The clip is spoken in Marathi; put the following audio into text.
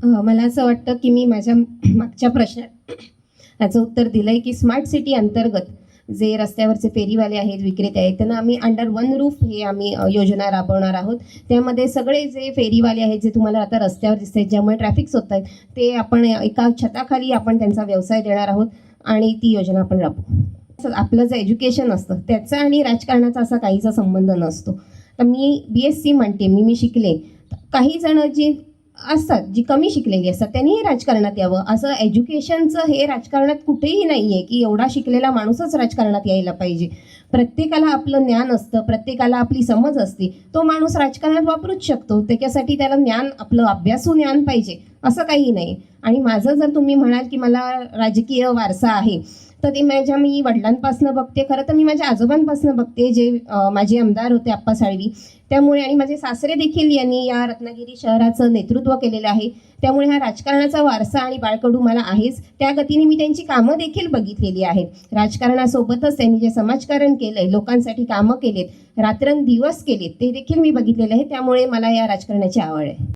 मला असं वाटतं की मी माझ्या मागच्या प्रश्नाचं उत्तर दिलं आहे की स्मार्ट सिटी अंतर्गत जे रस्त्यावरचे फेरीवाले आहेत, विक्रेते आहेत, त्यांना आम्ही अंडर वन रूफ हे आम्ही योजना राबवणार आहोत. त्यामध्ये सगळे जे फेरीवाले आहेत, जे तुम्हाला आता रस्त्यावर दिसत आहेत, ज्यामुळे ट्रॅफिक्स होत आहेत, ते आपण एका छताखाली आपण त्यांचा व्यवसाय देणार आहोत आणि ती योजना आपण राबवू. आपलं जे एज्युकेशन असतं त्याचा आणि राजकारणाचा असा काहीचा संबंध नसतो. तर मी BSc म्हणते, मी शिकले. काही जण जी असतात, जी कमी शिकलेली असतात, त्यांनीही राजकारणात यावं. असं एज्युकेशनचं हे राजकारणात कुठेही नाही आहे की एवढा शिकलेला माणूसच राजकारणात यायला पाहिजे. प्रत्येकाला आपलं ज्ञान असतं, प्रत्येकाला आपली समज असते. तो माणूस राजकारणात वापरूच शकतो. त्याच्यासाठी त्याला ज्ञान, आपलं अभ्यासू ज्ञान पाहिजे असं काही नाही. आणि माझं जर तुम्ही म्हणाल की मला राजकीय वारसा आहे, तर ते मी वडिलांपासून बघते. खरं तर मी माझ्या आजोबांपासून बघते, जे माझे आमदार होते आप्पा साळवी. त्यामुळे आणि माझे सासरे देखील यांनी या रत्नागिरी शहराचं नेतृत्व केलेलं आहे. त्यामुळे हा राजकारणाचा वारसा आणि बाळकडू मला आहेच. त्या गतीने मी त्यांची कामं देखील बघितलेली आहेत. राजकारणासोबतच त्यांनी जे समाजकारण केलंय, लोकांसाठी कामं केलेत, रात्रंदिवस केलेत, ते देखील मी बघितलेलं आहे. त्यामुळे मला या राजकारणाची आवड आहे.